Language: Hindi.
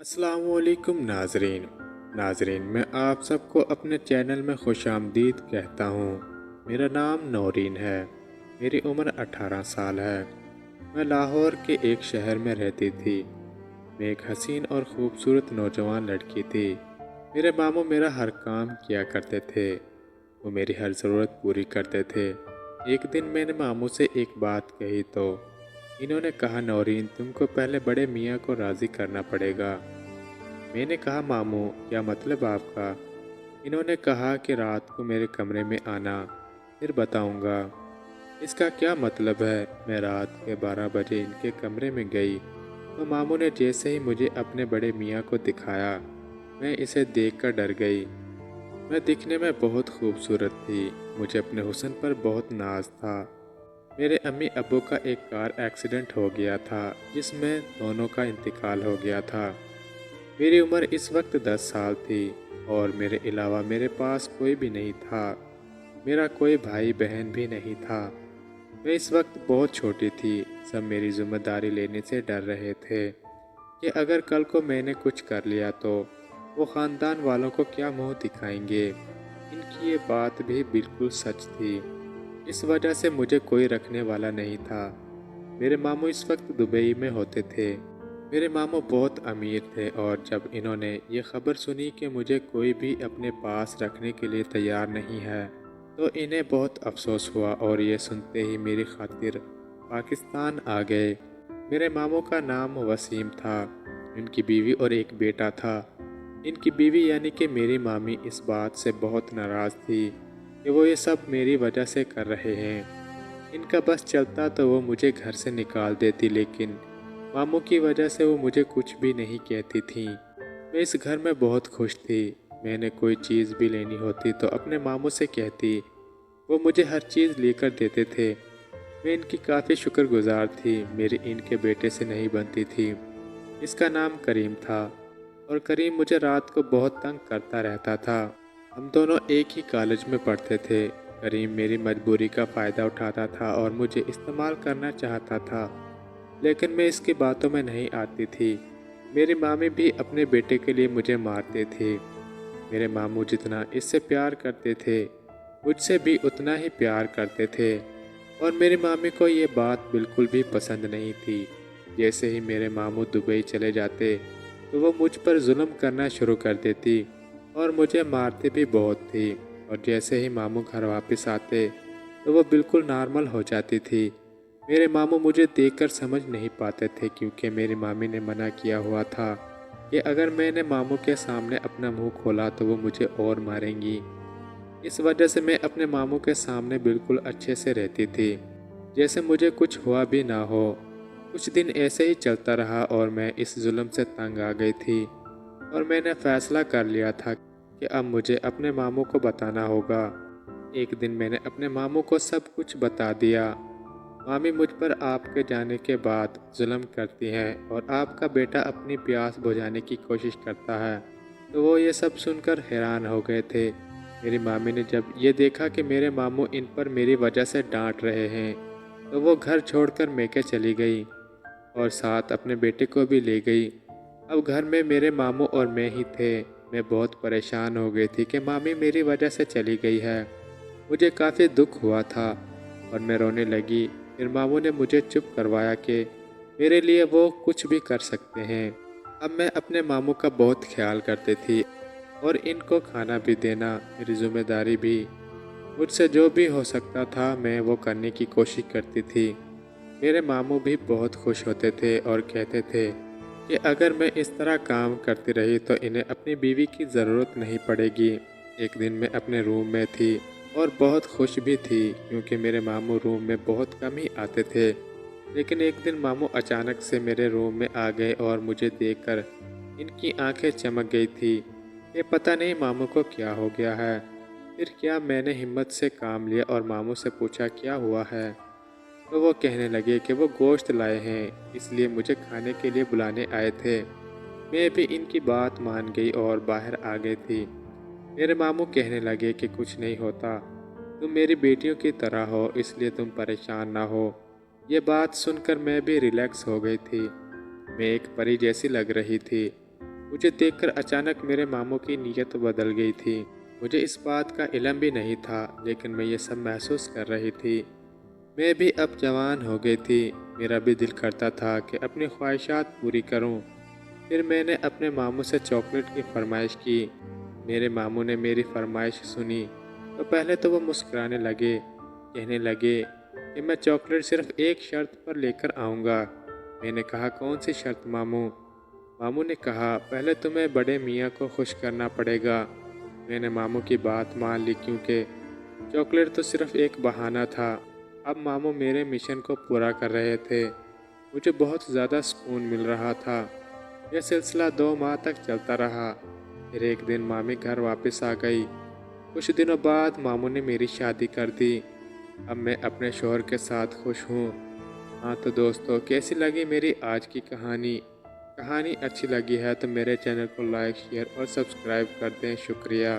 अस्सलामुअलैकुम नाजरीन मैं आप सबको अपने चैनल में खुशामदीद कहता हूँ। मेरा नाम नौरीन है। मेरी उम्र 18 साल है। मैं लाहौर के एक शहर में रहती थी। मैं एक हसीन और ख़ूबसूरत नौजवान लड़की थी। मेरे मामू मेरा हर काम किया करते थे। वो मेरी हर ज़रूरत पूरी करते थे। एक दिन मैंने मामू से एक बात कही तो इन्होंने कहा, नौरीन तुमको पहले बड़े मियाँ को राज़ी करना पड़ेगा। मैंने कहा, मामू क्या मतलब आपका? इन्होंने कहा कि रात को मेरे कमरे में आना, फिर बताऊंगा। इसका क्या मतलब है? मैं रात के 12 बजे इनके कमरे में गई तो मामू ने जैसे ही मुझे अपने बड़े मियाँ को दिखाया, मैं इसे देखकर डर गई। मैं दिखने में बहुत खूबसूरत थी। मुझे अपने हुस्न पर बहुत नाज था। मेरे अम्मी अब्बू का एक कार एक्सीडेंट हो गया था जिसमें दोनों का इंतकाल हो गया था। मेरी उम्र इस वक्त 10 साल थी और मेरे अलावा मेरे पास कोई भी नहीं था। मेरा कोई भाई बहन भी नहीं था। मैं इस वक्त बहुत छोटी थी। सब मेरी जिम्मेदारी लेने से डर रहे थे कि अगर कल को मैंने कुछ कर लिया तो वो ख़ानदान वालों को क्या मुंह दिखाएंगे। इनकी ये बात भी बिल्कुल सच थी। इस वजह से मुझे कोई रखने वाला नहीं था। मेरे मामू इस वक्त दुबई में होते थे। मेरे मामू बहुत अमीर थे और जब इन्होंने ये खबर सुनी कि मुझे कोई भी अपने पास रखने के लिए तैयार नहीं है तो इन्हें बहुत अफसोस हुआ और ये सुनते ही मेरी खातिर पाकिस्तान आ गए। मेरे मामू का नाम वसीम था। इनकी बीवी और एक बेटा था। इनकी बीवी यानी कि मेरी मामी इस बात से बहुत नाराज़ थी कि वो ये सब मेरी वजह से कर रहे हैं। इनका बस चलता तो वो मुझे घर से निकाल देती, लेकिन मामू की वजह से वो मुझे कुछ भी नहीं कहती थी। मैं इस घर में बहुत खुश थी। मैंने कोई चीज़ भी लेनी होती तो अपने मामू से कहती। वो मुझे हर चीज़ लेकर देते थे। मैं इनकी काफ़ी शुक्रगुजार थी। मेरी इनके बेटे से नहीं बनती थी। इसका नाम करीम था और करीम मुझे रात को बहुत तंग करता रहता था। हम दोनों एक ही कॉलेज में पढ़ते थे। करीम मेरी मजबूरी का फ़ायदा उठाता था और मुझे इस्तेमाल करना चाहता था, लेकिन मैं इसकी बातों में नहीं आती थी। मेरी मामी भी अपने बेटे के लिए मुझे मारते थे। मेरे मामू जितना इससे प्यार करते थे, मुझसे भी उतना ही प्यार करते थे और मेरी मामी को ये बात बिल्कुल भी पसंद नहीं थी। जैसे ही मेरे मामू दुबई चले जाते तो वो मुझ पर जुल्म करना शुरू कर देती और मुझे मारती भी बहुत थी। और जैसे ही मामू घर वापस आते तो वो बिल्कुल नॉर्मल हो जाती थी। मेरे मामू मुझे देखकर समझ नहीं पाते थे क्योंकि मेरी मामी ने मना किया हुआ था कि अगर मैंने मामू के सामने अपना मुंह खोला तो वो मुझे और मारेंगी। इस वजह से मैं अपने मामू के सामने बिल्कुल अच्छे से रहती थी, जैसे मुझे कुछ हुआ भी ना हो। कुछ दिन ऐसे ही चलता रहा और मैं इस जुल्म से तंग आ गई थी और मैंने फैसला कर लिया था कि अब मुझे अपने मामू को बताना होगा। एक दिन मैंने अपने मामू को सब कुछ बता दिया। मामी मुझ पर आपके जाने के बाद जुल्म करती हैं और आपका बेटा अपनी प्यास बुझाने की कोशिश करता है। तो वो ये सब सुनकर हैरान हो गए थे। मेरी मामी ने जब ये देखा कि मेरे मामू इन पर मेरी वजह से डांट रहे हैं तो वो घर छोड़कर मेके चली गई और साथ अपने बेटे को भी ले गई। अब घर में मेरे मामू और मैं ही थे। मैं बहुत परेशान हो गई थी कि मामी मेरी वजह से चली गई है। मुझे काफ़ी दुख हुआ था और मैं रोने लगी। फिर मामू ने मुझे चुप करवाया कि मेरे लिए वो कुछ भी कर सकते हैं। अब मैं अपने मामू का बहुत ख्याल करती थी और इनको खाना भी देना मेरी जिम्मेदारी भी। मुझसे जो भी हो सकता था मैं वो करने की कोशिश करती थी। मेरे मामू भी बहुत खुश होते थे और कहते थे कि अगर मैं इस तरह काम करती रही तो इन्हें अपनी बीवी की ज़रूरत नहीं पड़ेगी। एक दिन मैं अपने रूम में थी और बहुत खुश भी थी क्योंकि मेरे मामू रूम में बहुत कम ही आते थे। लेकिन एक दिन मामू अचानक से मेरे रूम में आ गए और मुझे देखकर इनकी आंखें चमक गई थी। ये पता नहीं मामू को क्या हो गया है। फिर क्या मैंने हिम्मत से काम लिया और मामू से पूछा क्या हुआ है। तो वो कहने लगे कि वो गोश्त लाए हैं, इसलिए मुझे खाने के लिए बुलाने आए थे। मैं भी इनकी बात मान गई और बाहर आ गई थी। मेरे मामू कहने लगे कि कुछ नहीं होता, तुम मेरी बेटियों की तरह हो इसलिए तुम परेशान ना हो। ये बात सुनकर मैं भी रिलैक्स हो गई थी। मैं एक परी जैसी लग रही थी। मुझे देखकर अचानक मेरे मामू की नीयत बदल गई थी। मुझे इस बात का इल्म भी नहीं था, लेकिन मैं ये सब महसूस कर रही थी। मैं भी अब जवान हो गई थी। मेरा भी दिल करता था कि अपनी ख्वाहिशात पूरी करूं। फिर मैंने अपने मामू से चॉकलेट की फरमाइश की। मेरे मामू ने मेरी फरमाइश सुनी तो पहले तो वो मुस्कुराने लगे, कहने लगे कि मैं चॉकलेट सिर्फ एक शर्त पर लेकर आऊँगा। मैंने कहा, कौन सी शर्त मामू? मामू ने कहा, पहले तुम्हें बड़े मियाँ को खुश करना पड़ेगा। मैंने मामू की बात मान ली, क्योंकि चॉकलेट तो सिर्फ एक बहाना था। अब मामू मेरे मिशन को पूरा कर रहे थे। मुझे बहुत ज़्यादा सुकून मिल रहा था। यह सिलसिला 2 माह तक चलता रहा। फिर एक दिन मामी घर वापस आ गई। कुछ दिनों बाद मामू ने मेरी शादी कर दी। अब मैं अपने शौहर के साथ खुश हूँ। हाँ तो दोस्तों, कैसी लगी मेरी आज की कहानी? कहानी अच्छी लगी है तो मेरे चैनल को लाइक, शेयर और सब्सक्राइब कर दें। शुक्रिया।